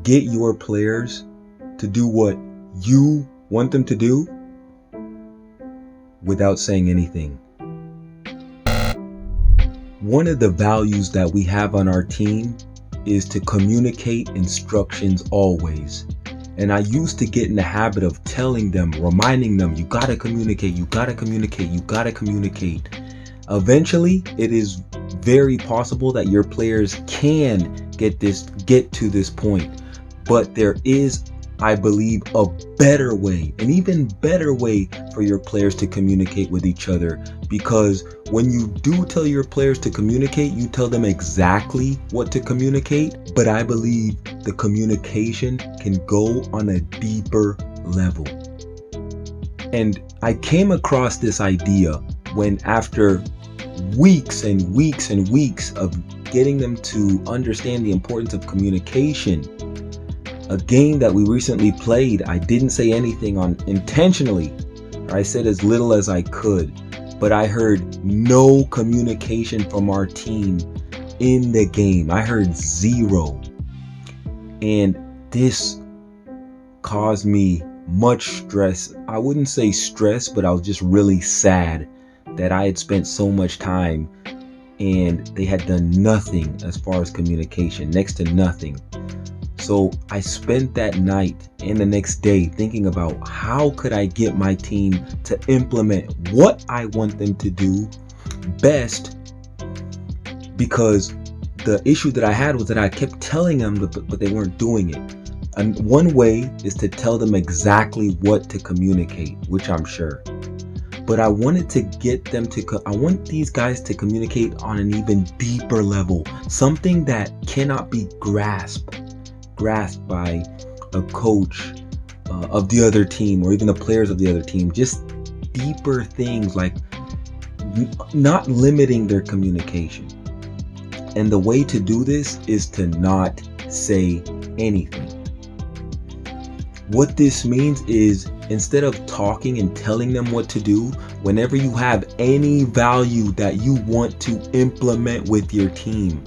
get your players to do what you want them to do without saying anything. One of the values that we have on our team is to communicate instructions always. And I used to get in the habit of telling them, reminding them, you gotta communicate, you gotta communicate, you gotta communicate. Eventually, it is very possible that your players can get to this point. But there is, I believe, a better way, an even better way for your players to communicate with each other. Because when you do tell your players to communicate, you tell them exactly what to communicate. But I believe the communication can go on a deeper level. And I came across this idea when, after weeks and weeks and weeks of getting them to understand the importance of communication, a game that we recently played, I didn't say anything on intentionally. I said as little as I could, but I heard no communication from our team in the game. I heard zero. And this caused me much stress. I wouldn't say stress, but I was just really sad that I had spent so much time and they had done nothing as far as communication, next to nothing. So I spent that night and the next day thinking about how could I get my team to implement what I want them to do best, because the issue that I had was that I kept telling them, but they weren't doing it. And one way is to tell them exactly what to communicate, which I'm sure. But I wanted to get them to, I want these guys to communicate on an even deeper level, something that cannot be grasped by a coach of the other team or even the players of the other team. Just deeper things, like not limiting their communication. And the way to do this is to not say anything. What this means is, instead of talking and telling them what to do, whenever you have any value that you want to implement with your team,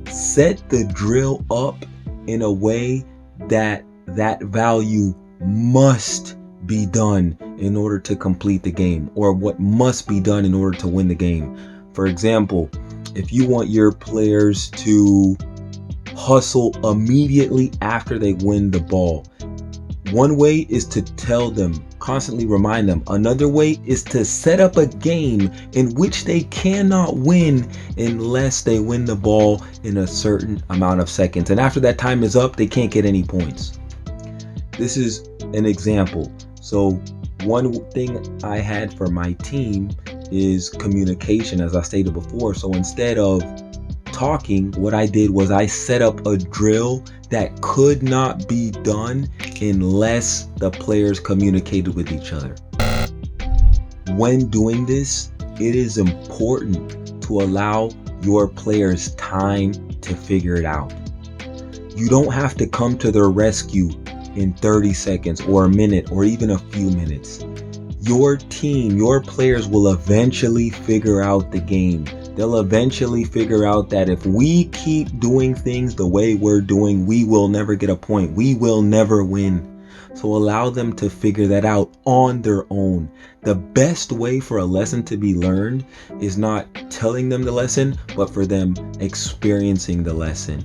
set the drill up in a way that that value must be done in order to complete the game, or what must be done in order to win the game. For example, if you want your players to hustle immediately after they win the ball, one way is to tell them, constantly remind them. Another way is to set up a game in which they cannot win unless they win the ball in a certain amount of seconds. And after that time is up, they can't get any points. This is an example. So one thing I had for my team is communication, as I stated before. So instead of talking, what I did was I set up a drill that could not be done unless the players communicated with each other. When doing this, it is important to allow your players time to figure it out. You don't have to come to their rescue in 30 seconds or a minute or even a few minutes. Your team, your players will eventually figure out the game. They'll eventually figure out that if we keep doing things the way we're doing, we will never get a point. We will never win. So allow them to figure that out on their own. The best way for a lesson to be learned is not telling them the lesson, but for them experiencing the lesson.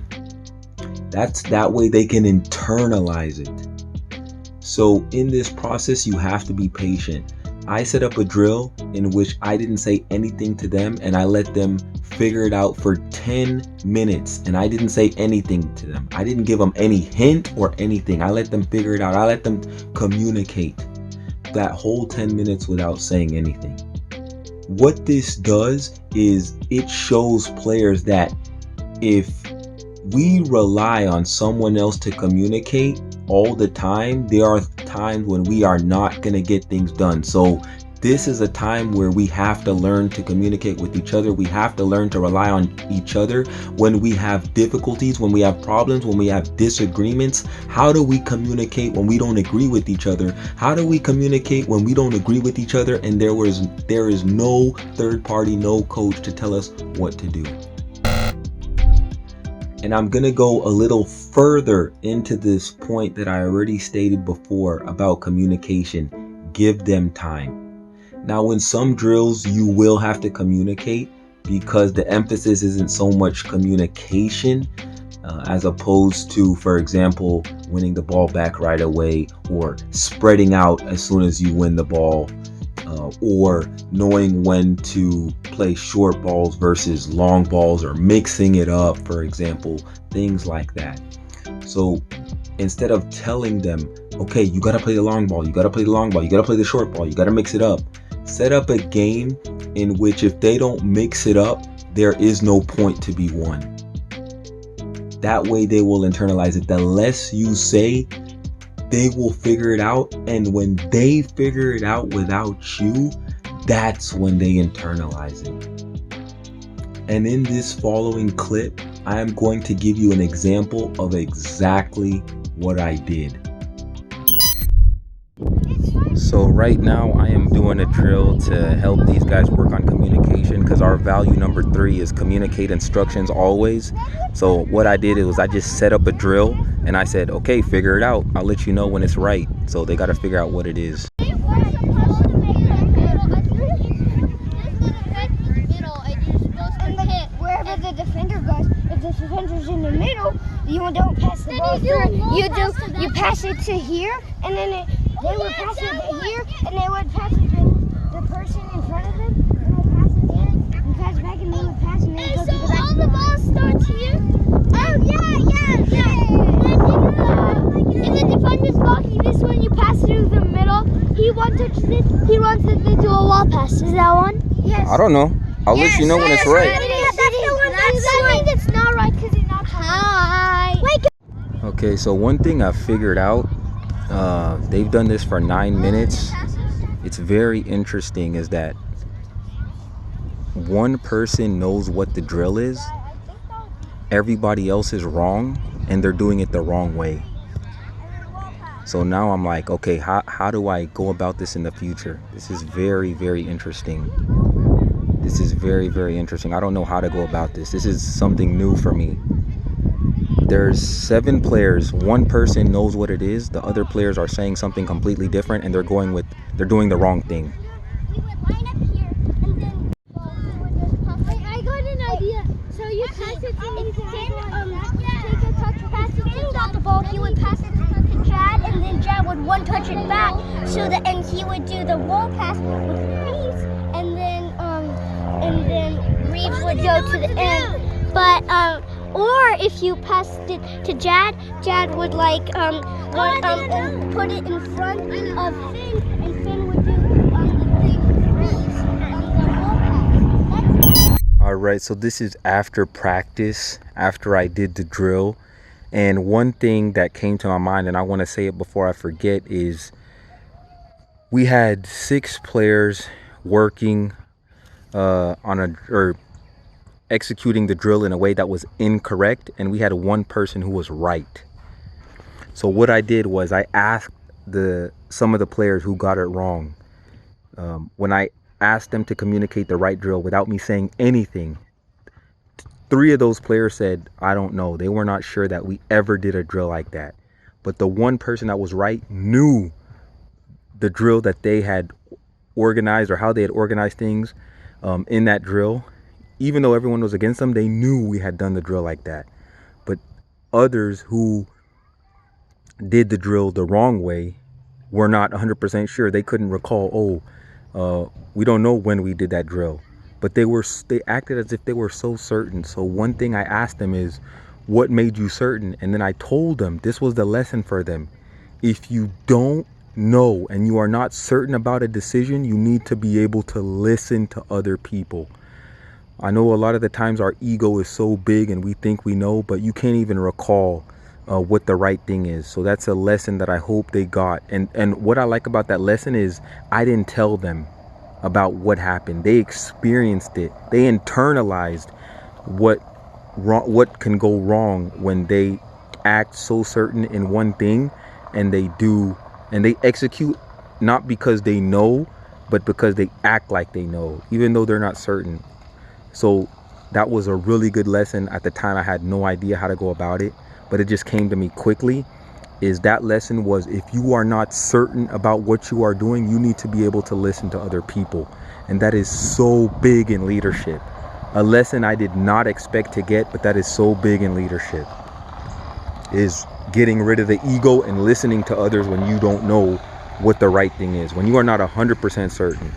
That way they can internalize it. So in this process, you have to be patient. I set up a drill in which I didn't say anything to them, and I let them figure it out for 10 minutes, and I didn't say anything to them. I didn't give them any hint or anything. I let them figure it out. I let them communicate that whole 10 minutes without saying anything. What this does is it shows players that if we rely on someone else to communicate all the time, there are times when we are not going to get things done. So this is a time where we have to learn to communicate with each other. We have to learn to rely on each other when we have difficulties, when we have problems, when we have disagreements. How do we communicate when we don't agree with each other? How do we communicate when we don't agree with each other and there is no third party, no coach to tell us what to do? And I'm going to go a little further into this point that I already stated before about communication. Give them time. Now, in some drills, you will have to communicate because the emphasis isn't so much communication as opposed to, for example, winning the ball back right away, or spreading out as soon as you win the ball, or knowing when to play short balls versus long balls, or mixing it up, for example, things like that. So instead of telling them, okay, you got to play the long ball, you got to play the long ball, you got to play the short ball, you got to mix it up, set up a game in which if they don't mix it up, there is no point to be won. That way they will internalize it. The less you say, they will figure it out. And when they figure it out without you, that's when they internalize it. And in this following clip, I am going to give you an example of exactly what I did. So right now I am doing a drill to help these guys work on communication, because our value number 3 is communicate instructions always. So what I did was I just set up a drill and I said, okay, figure it out. I'll let you know when it's right. So they got to figure out what it is. Wherever the defender goes, if the defender's in the middle, you don't pass the ball through. You pass it to here, and then they would pass it to here, and they would pass it to the person in front of them, and they pass it in, and pass back, and they would pass, and they would go to the back. So all the balls start here? Oh, yeah. In the defender's blocking this one, you pass through the middle. He one-touches it, he runs it into a wall pass. Is that one? Yes. I don't know. I'll let you know when it's right. I think it's not right because it's not high. Okay, so one thing I figured out, they've done this for 9 minutes. It's very interesting is that one person knows what the drill is, everybody else is wrong, and they're doing it the wrong way. So now I'm like, okay, how do I go about this in the future? This is very, very interesting. This is very, very interesting. I don't know how to go about this. This is something new for me. There's 7 players. One person knows what it is. The other players are saying something completely different, and they're doing the wrong thing. I got an idea. So you pass it to me. Take a touch pass. If got the ball, he would pass it to Chad, and then Chad would one-touch it back. And he would do the wall pass with Reeves, and then Reeves would go to the end. But or if you passed it to Jad would put it in front of Finn, and Finn would do the thing with Reeves the wall pass. All right, so this is after practice, after I did the drill. And one thing that came to my mind, and I want to say it before I forget, is we had 6 players working executing the drill in a way that was incorrect, and we had one person who was right. So what I did was I asked some of the players who got it wrong, when I asked them to communicate the right drill without me saying anything, 3 of those players said, I don't know. They were not sure that we ever did a drill like that. But the one person that was right knew the drill that they had organized, or how they had organized things in that drill. Even though everyone was against them, they knew we had done the drill like that. But others who did the drill the wrong way were not 100% sure. They couldn't recall, we don't know when we did that drill. But they acted as if they were so certain. So one thing I asked them is, what made you certain? And then I told them this was the lesson for them. If you don't know and you are not certain about a decision, you need to be able to listen to other people. I know a lot of the times our ego is so big and we think we know, but you can't even recall what the right thing is. So that's a lesson that I hope they got. And what I like about that lesson is I didn't tell them about what happened. They experienced it. They internalized what can go wrong when they act so certain in one thing, and they execute not because they know, but because they act like they know, even though they're not certain. So that was a really good lesson. At the time, I had no idea how to go about it, but it just came to me quickly. Is that lesson was, if you are not certain about what you are doing, you need to be able to listen to other people. And that is so big in leadership. A lesson I did not expect to get, but that is so big in leadership, is getting rid of the ego and listening to others when you don't know what the right thing is, when you are not 100% certain.